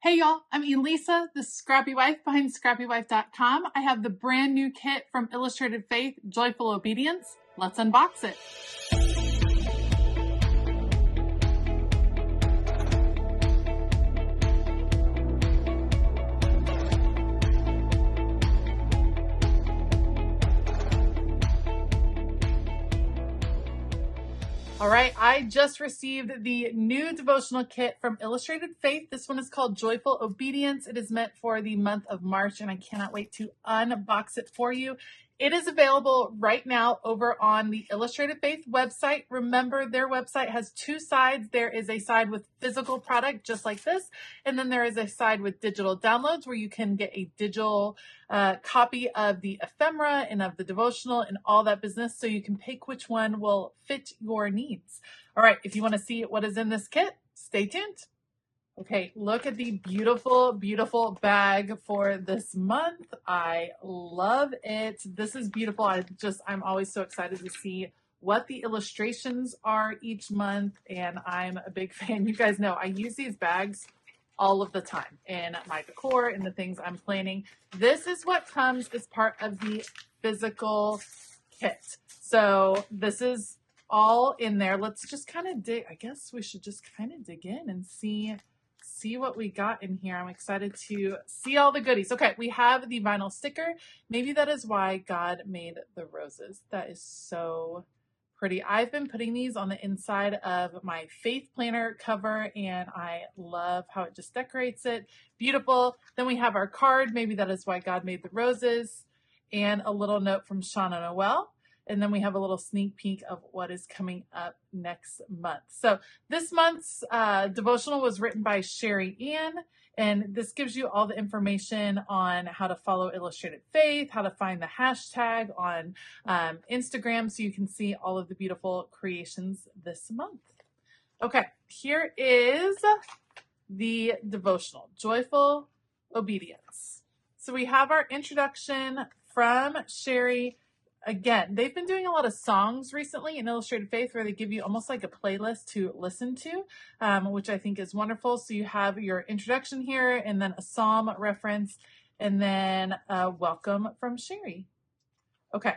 Hey y'all, I'm Elisa, the Scrappy Wife behind ScrappyWife.com. I have the brand new kit from Illustrated Faith, Joyful Obedience. Let's unbox it. All right, I just received the new devotional kit from Illustrated Faith. This one is called Joyful Obedience. It is meant for the month of March, and I cannot wait to unbox it for you. It is available right now over on the Illustrated Faith website. Remember, their website has two sides. There is a side with physical product, just like this, and then there is a side with digital downloads where you can get a digital copy of the Ephemera and of the devotional and all that business, so you can pick which one will fit your needs. All right, if you want to see what is in this kit, stay tuned. Okay, look at the beautiful, beautiful bag for this month. I love it. This is beautiful. I'm always so excited to see what the illustrations are each month, and I'm a big fan. You guys know I use these bags all of the time in my decor and the things I'm planning. This is what comes as part of the physical kit. So this is all in there. Let's just kind of dig. I guess we should just kind of dig in and see what we got in here. I'm excited to see all the goodies. Okay, we have the vinyl sticker. Maybe that is why God made the roses. That is so pretty. I've been putting these on the inside of my faith planner cover, and I love how it just decorates it. Beautiful. Then we have our card. Maybe that is why God made the roses, and a little note from Shauna Noel. And then we have a little sneak peek of what is coming up next month. So this month's devotional was written by Sherry Ann, and this gives you all the information on how to follow Illustrated Faith, how to find the hashtag on Instagram, so you can see all of the beautiful creations this month. Okay, here is the devotional, Joyful Obedience. So we have our introduction from Sherry. Again, they've been doing a lot of songs recently in Illustrated Faith where they give you almost like a playlist to listen to, which I think is wonderful. So you have your introduction here, and then a psalm reference, and then a welcome from Sherry. Okay,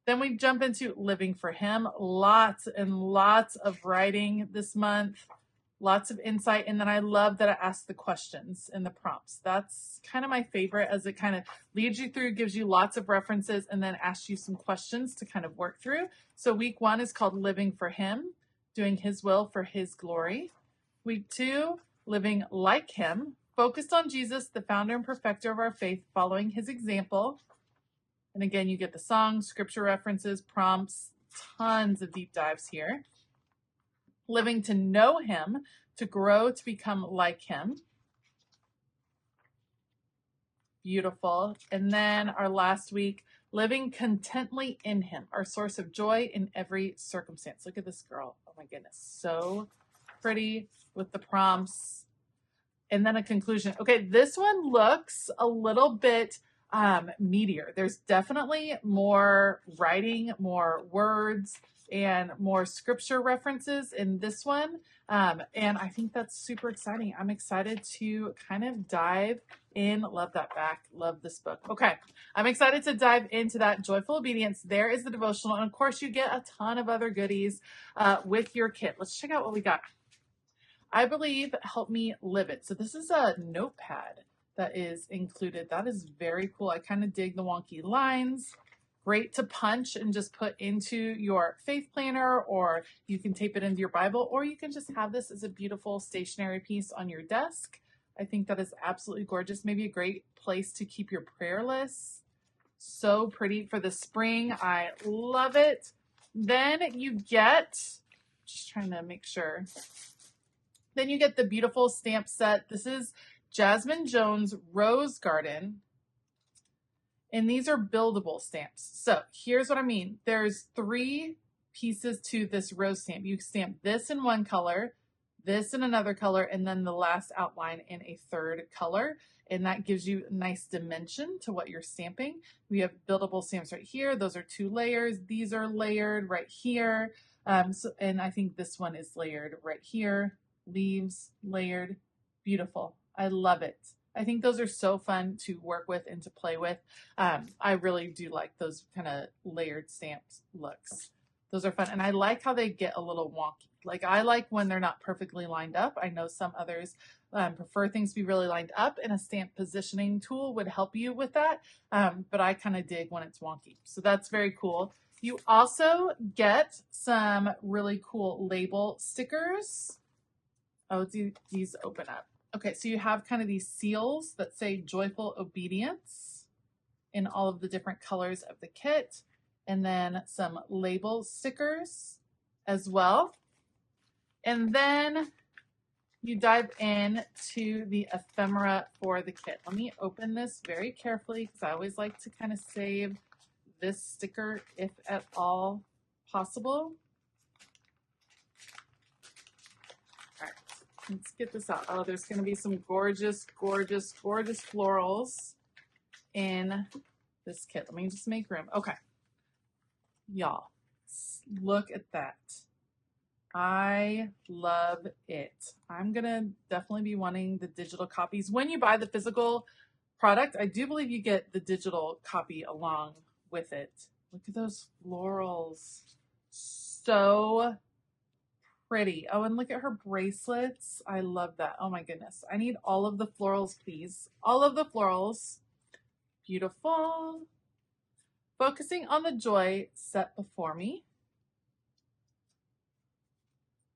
then we jump into Living for Him. Lots and lots of writing this month. Lots of insight. And then I love that I ask the questions and the prompts. That's kind of my favorite, as it kind of leads you through, gives you lots of references, and then asks you some questions to kind of work through. So week 1 is called Living for Him, doing His will for His glory. Week 2, Living like Him, focused on Jesus, the founder and perfecter of our faith, following His example. And again, you get the songs, scripture references, prompts, tons of deep dives here. Living to know Him, to grow to become like Him. Beautiful. And then our last week, living contently in Him, our source of joy in every circumstance. Look at this girl. Oh my goodness. So pretty with the prompts. And then a conclusion. Okay, this one looks a little bit meatier. There's definitely more writing, more words, and more scripture references in this one. And I think that's super exciting. I'm excited to kind of dive in. Love that back. Love this book. Okay. I'm excited to dive into that Joyful Obedience. There is the devotional. And of course, you get a ton of other goodies with your kit. Let's check out what we got. I believe, help me live it. So this is a notepad that is included. That is very cool. I kind of dig the wonky lines. Great to punch and just put into your faith planner, or you can tape it into your Bible, or you can just have this as a beautiful stationery piece on your desk. I think that is absolutely gorgeous. Maybe a great place to keep your prayer lists. So pretty for the spring. I love it. Then you get, just trying to make sure. Then you get the beautiful stamp set. This is Jasmine Jones Rose Garden. And these are buildable stamps. So here's what I mean. There's 3 pieces to this rose stamp. You stamp this in one color, this in another color, and then the last outline in a third color. And that gives you a nice dimension to what you're stamping. We have buildable stamps right here. Those are 2 layers. These are layered right here. And I think this one is layered right here. Leaves, layered. Beautiful. I love it. I think those are so fun to work with and to play with. I really do like those kind of layered stamped looks. Those are fun. And I like how they get a little wonky. Like I like when they're not perfectly lined up. I know some others prefer things to be really lined up, and a stamp positioning tool would help you with that. But I kind of dig when it's wonky. So that's very cool. You also get some really cool label stickers. Oh, these open up. Okay, so you have kind of these seals that say Joyful Obedience in all of the different colors of the kit, and then some label stickers as well. And then you dive in to the ephemera for the kit. Let me open this very carefully because I always like to kind of save this sticker if at all possible. Let's get this out. Oh, there's going to be some gorgeous, gorgeous, gorgeous florals in this kit. Let me just make room. Okay. Y'all, look at that. I love it. I'm going to definitely be wanting the digital copies. When you buy the physical product, I do believe you get the digital copy along with it. Look at those florals. So pretty. Oh, and look at her bracelets. I love that. Oh my goodness. I need all of the florals, please. All of the florals. Beautiful. Focusing on the joy set before me.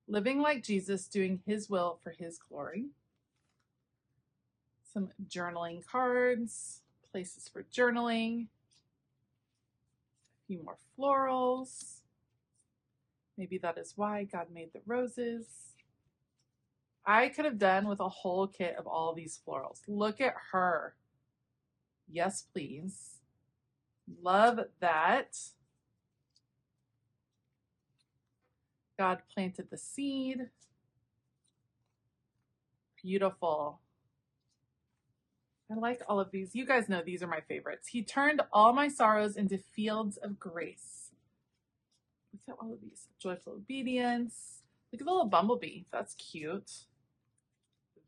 Living like Jesus, doing his will for his glory. Some journaling cards, places for journaling. A few more florals. Maybe that is why God made the roses. I could have done with a whole kit of all these florals. Look at her. Yes, please. Love that. God planted the seed. Beautiful. I like all of these. You guys know these are my favorites. He turned all my sorrows into fields of grace. Look at all of these. Joyful obedience. Look at the little bumblebee. That's cute.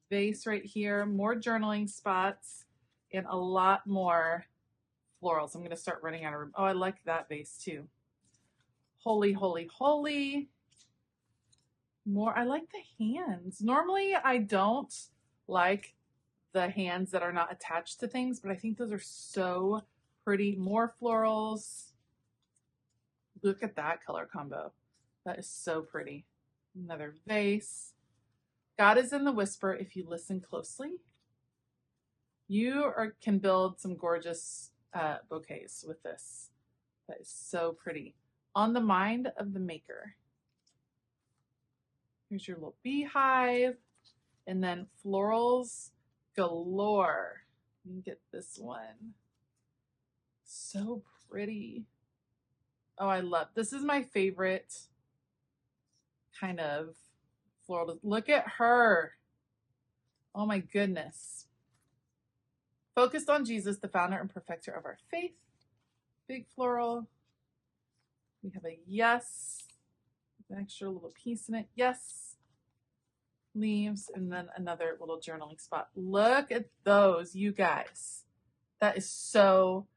Vase right here. More journaling spots. And a lot more florals. I'm going to start running out of room. Oh, I like that vase too. Holy, holy, holy. More. I like the hands. Normally, I don't like the hands that are not attached to things, but I think those are so pretty. More florals. Look at that color combo. That is so pretty. Another vase. God is in the whisper if you listen closely. You can build some gorgeous bouquets with this. That is so pretty. On the mind of the maker. Here's your little beehive. And then florals galore. Let me get this one. So pretty. Oh, I love, this is my favorite kind of floral. Look at her. Oh my goodness. Focused on Jesus, the founder and perfecter of our faith. Big floral. We have a yes. An extra little piece in it. Yes. Leaves. And then another little journaling spot. Look at those, you guys. That is so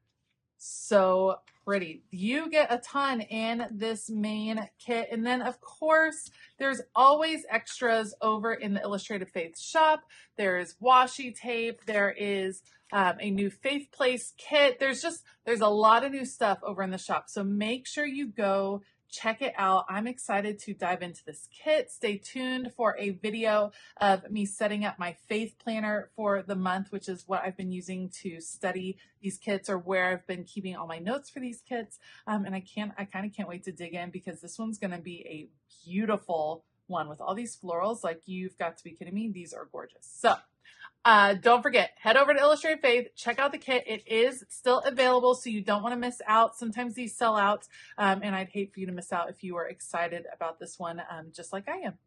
pretty. You get a ton in this main kit. And then of course, there's always extras over in the Illustrated Faith shop. There's washi tape. There is a new Faith Place kit. There's a lot of new stuff over in the shop. So make sure you go check it out. I'm excited to dive into this kit. Stay tuned for a video of me setting up my faith planner for the month, which is what I've been using to study these kits, or where I've been keeping all my notes for these kits. And I kind of can't wait to dig in, because this one's going to be a beautiful one with all these florals. Like, you've got to be kidding me. These are gorgeous. So don't forget, head over to Illustrated Faith, check out the kit. It is still available, so you don't want to miss out. Sometimes these sell out, and I'd hate for you to miss out if you were excited about this one, just like I am.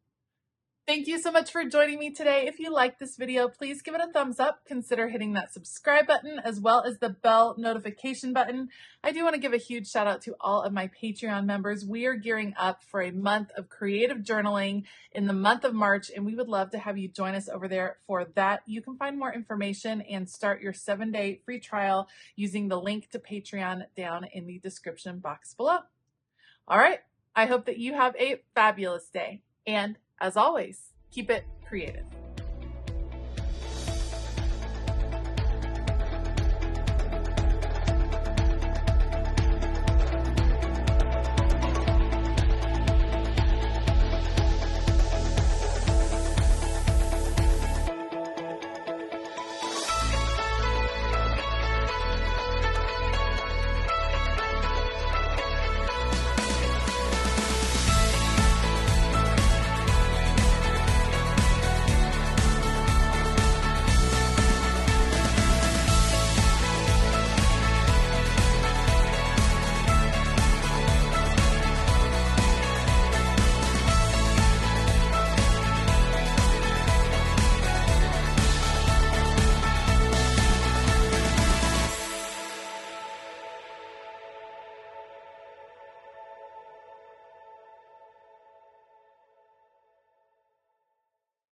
Thank you so much for joining me today. If you like this video, please give it a thumbs up. Consider hitting that subscribe button as well as the bell notification button. I do want to give a huge shout out to all of my Patreon members. We are gearing up for a month of creative journaling in the month of March, and we would love to have you join us over there for that. You can find more information and start your 7-day free trial using the link to Patreon down in the description box below. All right. I hope that you have a fabulous day. And as always, keep it creative.